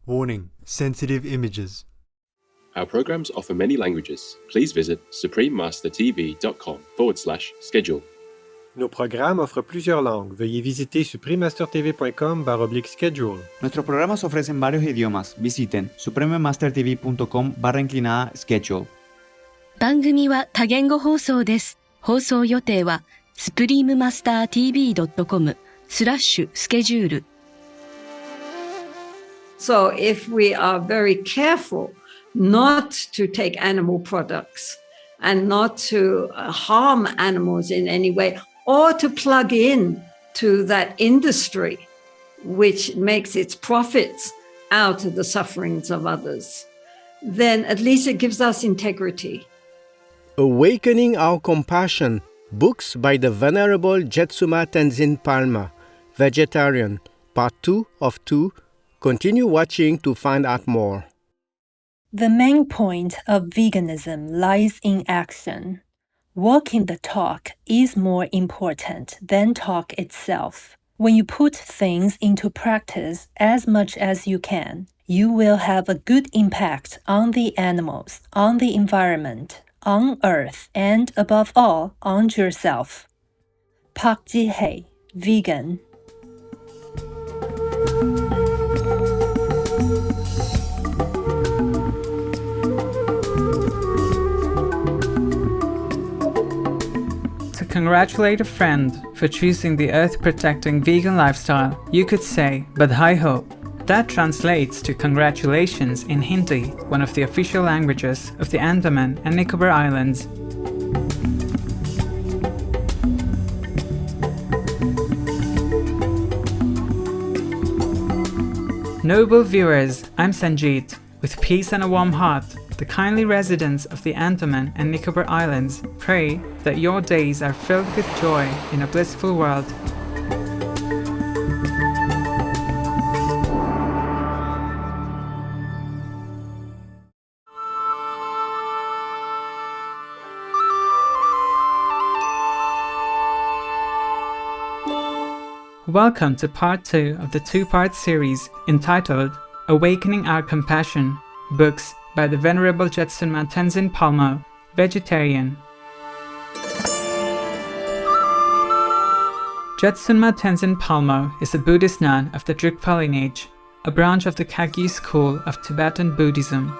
Warning: sensitive images. Our programs offer many languages. Please visit suprememastertv.com/schedule. Nos programas offrent plusieurs langues. Veuillez visiter suprememastertv.com/schedule. Nuestros programas ofrecen varios idiomas. Visiten suprememastertv.com/schedule. 番組は多言語放送です。放送予定は suprememastertv.com/schedule。So if we are very careful not to take animal products and not to harm animals in any way, or to plug in to that industry which makes its profits out of the sufferings of others, then at least it gives us integrity. Awakening Our Compassion, books by the Venerable Jetsunma Tenzin Palmo, vegetarian, part 2 of 2. Continue watching to find out more. The main point of veganism lies in action. Walking the talk is more important than talk itself. When you put things into practice as much as you can, you will have a good impact on the animals, on the environment, on Earth, and above all, on yourself. Park Ji-hye, vegan. To congratulate a friend for choosing the earth-protecting vegan lifestyle, you could say, "But hi-ho." That translates to congratulations in Hindi, one of the official languages of the Andaman and Nicobar Islands. Noble viewers, I'm Sanjeet. With peace and a warm heart, the kindly residents of the Andaman and Nicobar Islands pray that your days are filled with joy in a blissful world. Welcome to part 2 of the two-part series entitled Awakening Our Compassion, books by the Venerable Jetsunma Tenzin Palmo, vegetarian. Jetsunma Tenzin Palmo is a Buddhist nun of the Drikpa lineage, a branch of the Kagyu school of Tibetan Buddhism.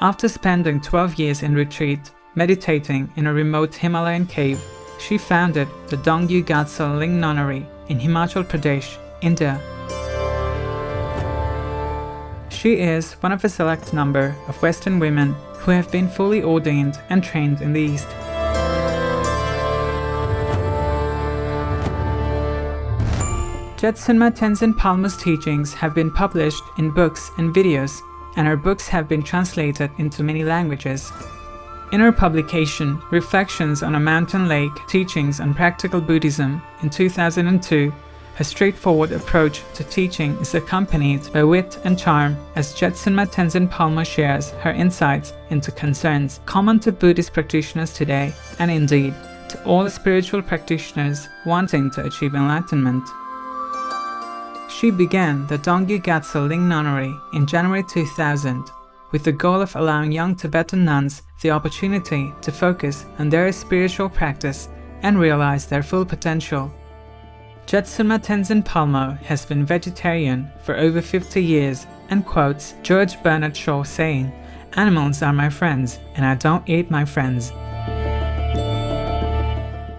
After spending 12 years in retreat, meditating in a remote Himalayan cave, she founded the Dongyu Gatsal Ling Nunnery in Himachal Pradesh, India. She is one of a select number of Western women who have been fully ordained and trained in the East. Jetsunma Tenzin Palmo's teachings have been published in books and videos, and her books have been translated into many languages. In her publication, Reflections on a Mountain Lake, Teachings on Practical Buddhism, in 2002, her straightforward approach to teaching is accompanied by wit and charm as Jetsunma Tenzin Palmo shares her insights into concerns common to Buddhist practitioners today, and indeed, to all spiritual practitioners wanting to achieve enlightenment. She began the Dongyu Gatsal Ling Nunnery in January 2000, with the goal of allowing young Tibetan nuns the opportunity to focus on their spiritual practice and realize their full potential. Jetsunma Tenzin Palmo has been vegetarian for over 50 years and quotes George Bernard Shaw saying, "Animals are my friends, and I don't eat my friends."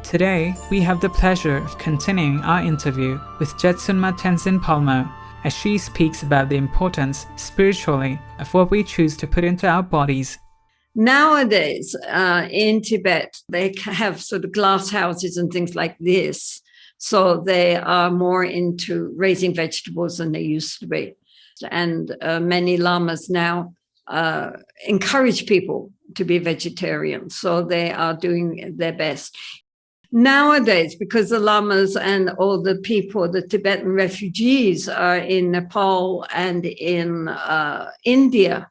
Today, we have the pleasure of continuing our interview with Jetsunma Tenzin Palmo as she speaks about the importance, spiritually, of what we choose to put into our bodies. Nowadays, in Tibet, they have sort of glass houses and things like this. So they are more into raising vegetables than they used to be. And many lamas now encourage people to be vegetarian. So they are doing their best. Nowadays, because the lamas and all the people, the Tibetan refugees are in Nepal and in India,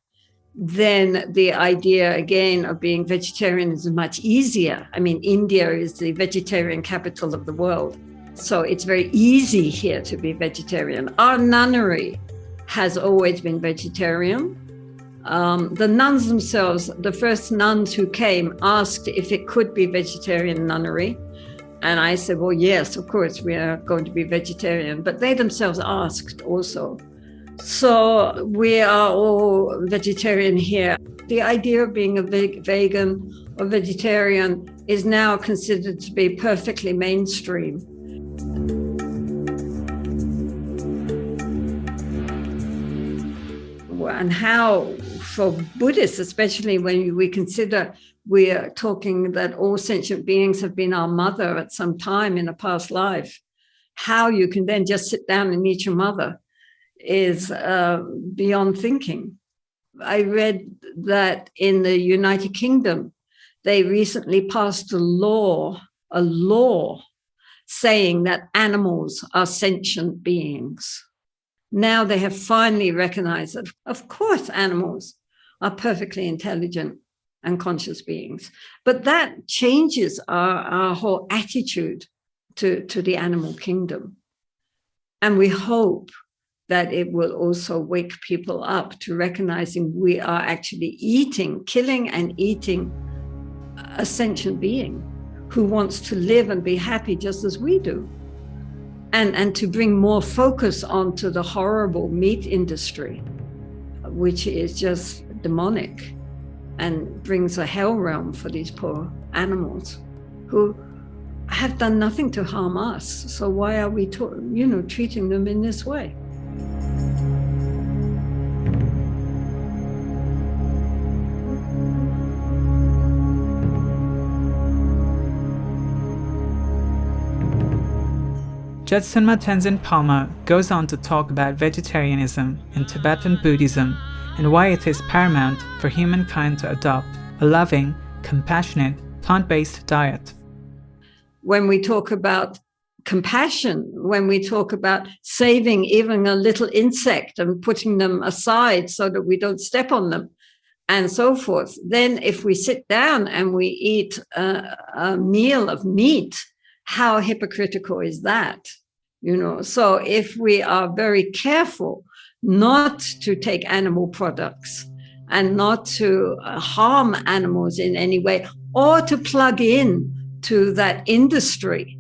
then the idea again of being vegetarian is much easier. I mean, India is the vegetarian capital of the world. So it's very easy here to be vegetarian. Our nunnery has always been vegetarian. The nuns themselves, the first nuns who came, asked if it could be vegetarian nunnery. And I said, well, yes, of course, we are going to be vegetarian. But they themselves asked also. So we are all vegetarian here. The idea of being a vegan or vegetarian is now considered to be perfectly mainstream. And how, for Buddhists, especially when we consider we are talking that all sentient beings have been our mother at some time in a past life, how you can then just sit down and eat your mother is beyond thinking. I read that in the United Kingdom, they recently passed a law saying that animals are sentient beings. Now they have finally recognized that, of course, animals are perfectly intelligent and conscious beings. But that changes our whole attitude to the animal kingdom. And we hope that it will also wake people up to recognizing we are actually killing and eating a sentient being who wants to live and be happy just as we do. And to bring more focus onto the horrible meat industry, which is just demonic and brings a hell realm for these poor animals who have done nothing to harm us. So why are we treating them in this way? Jetsunma Tenzin Palmo goes on to talk about vegetarianism in Tibetan Buddhism and why it is paramount for humankind to adopt a loving, compassionate, plant-based diet. When we talk about compassion, when we talk about saving even a little insect and putting them aside so that we don't step on them and so forth, then if we sit down and we eat a meal of meat, how hypocritical is that? So if we are very careful not to take animal products and not to harm animals in any way, or to plug in to that industry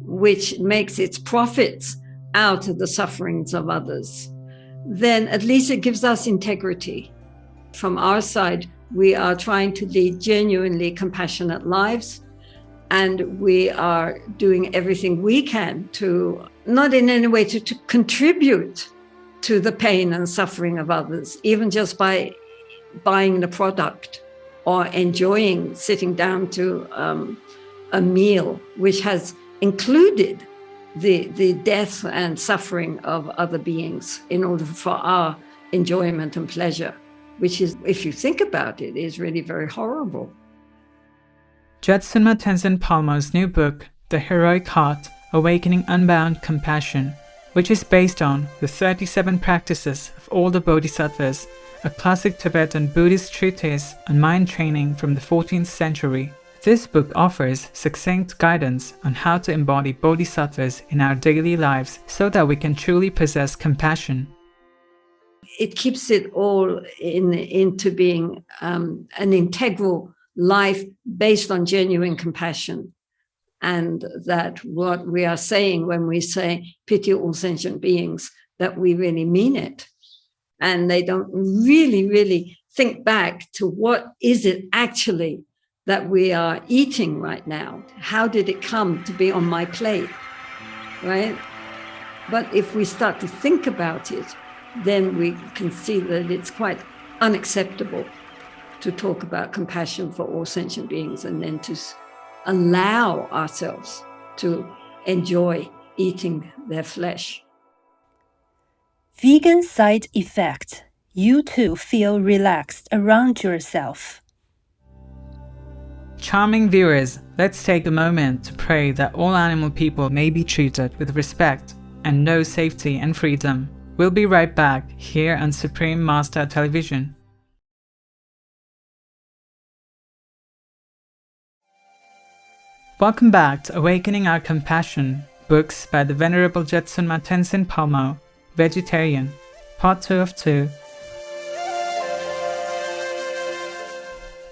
which makes its profits out of the sufferings of others, then at least it gives us integrity. From our side, we are trying to lead genuinely compassionate lives, and we are doing everything we can to, not in any way to contribute to the pain and suffering of others, even just by buying the product or enjoying sitting down to a meal which has included the death and suffering of other beings in order for our enjoyment and pleasure, which is, if you think about it, is really very horrible. Jetsunma Tenzin Palmo's new book, The Heroic Heart, Awakening Unbound Compassion, which is based on the 37 practices of all the Bodhisattvas, a classic Tibetan Buddhist treatise on mind training from the 14th century. This book offers succinct guidance on how to embody Bodhisattvas in our daily lives so that we can truly possess compassion. It keeps it all into being an integral life based on genuine compassion. And that what we are saying when we say pity all sentient beings, that we really mean it. And they don't really think back to what is it actually that we are eating right now? How did it come to be on my plate, right? But if we start to think about it, then we can see that it's quite unacceptable to talk about compassion for all sentient beings and then to allow ourselves to enjoy eating their flesh. Vegan side effect. You too feel relaxed around yourself. Charming viewers, let's take a moment to pray that all animal people may be treated with respect and know safety and freedom. We'll be right back here on Supreme Master Television. Welcome back to Awakening Our Compassion. Books by the Venerable Jetsunma Tenzin Palmo, Vegetarian, Part 2 of 2.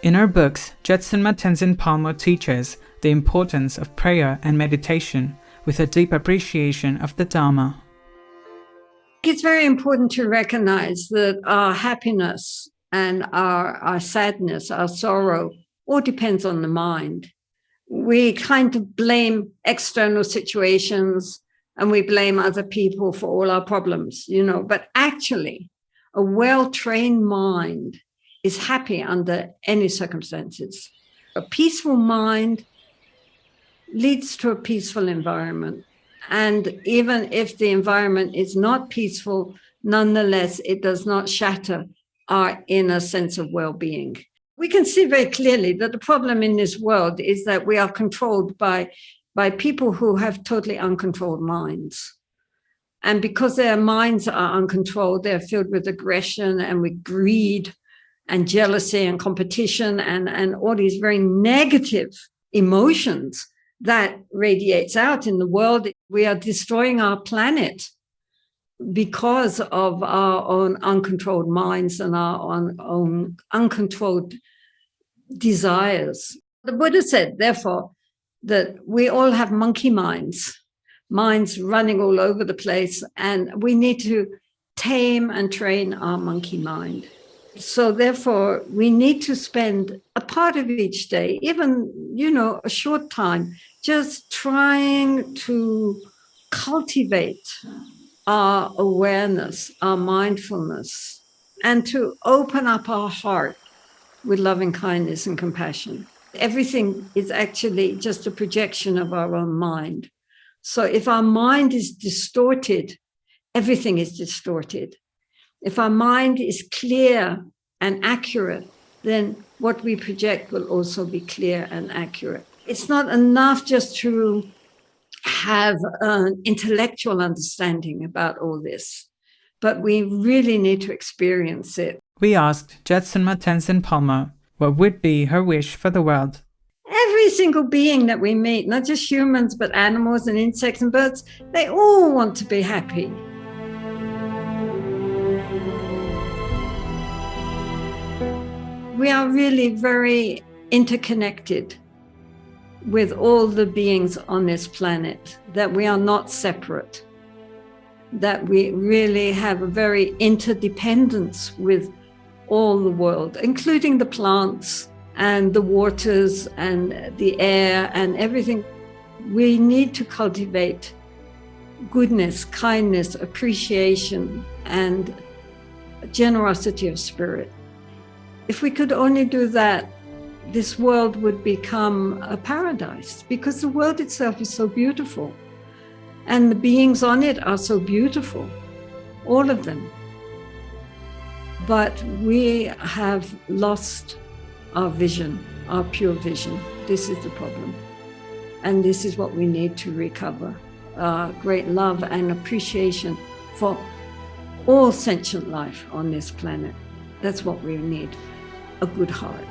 In her books, Jetsunma Tenzin Palmo teaches the importance of prayer and meditation with a deep appreciation of the Dharma. It's very important to recognize that our happiness and our sadness, our sorrow, all depends on the mind. We kind of blame external situations and we blame other people for all our problems, but actually a well-trained mind is happy under any circumstances. A peaceful mind leads to a peaceful environment. And even if the environment is not peaceful, nonetheless, it does not shatter our inner sense of well-being. We can see very clearly that the problem in this world is that we are controlled by people who have totally uncontrolled minds. And because their minds are uncontrolled, they're filled with aggression and with greed and jealousy and competition and all these very negative emotions that radiates out in the world. We are destroying our planet because of our own uncontrolled minds and our own uncontrolled desires. The Buddha said, therefore, that we all have monkey minds running all over the place, and we need to tame and train our monkey mind. So therefore, we need to spend a part of each day, even, a short time, just trying to cultivate our awareness, our mindfulness, and to open up our heart with loving kindness and compassion. Everything is actually just a projection of our own mind. So if our mind is distorted, everything is distorted. If our mind is clear and accurate, then what we project will also be clear and accurate. It's not enough just to have an intellectual understanding about all this, but we really need to experience it. We asked Jetsunma Tenzin Palmo what would be her wish for the world. Every single being that we meet, not just humans, but animals and insects and birds, they all want to be happy. We are really very interconnected with all the beings on this planet, that we are not separate, that we really have a very interdependence with all the world, including the plants and the waters and the air and everything. We need to cultivate goodness, kindness, appreciation, and generosity of spirit. If we could only do that, this world would become a paradise, because the world itself is so beautiful and the beings on it are so beautiful, all of them. But we have lost our vision, our pure vision. This is the problem. And this is what we need to recover. Great love and appreciation for all sentient life on this planet. That's what we need, a good heart.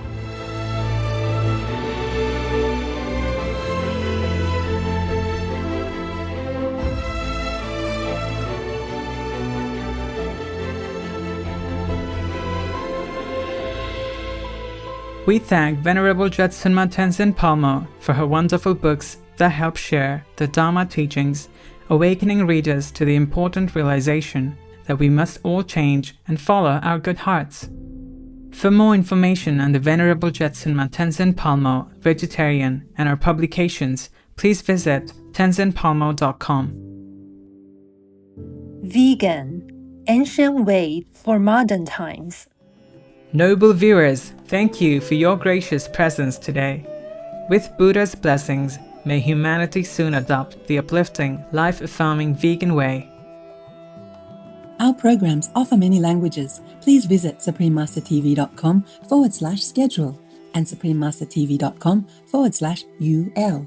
We thank Venerable Jetsunma Tenzin Palmo for her wonderful books that help share the Dharma teachings, awakening readers to the important realization that we must all change and follow our good hearts. For more information on the Venerable Jetsunma Tenzin Palmo, Vegetarian, and our publications, please visit tenzinpalmo.com. Vegan, ancient way for modern times. Noble viewers, thank you for your gracious presence today. With Buddha's blessings, may humanity soon adopt the uplifting, life-affirming vegan way. Our programs offer many languages. Please visit suprememastertv.com/schedule and suprememastertv.com/UL.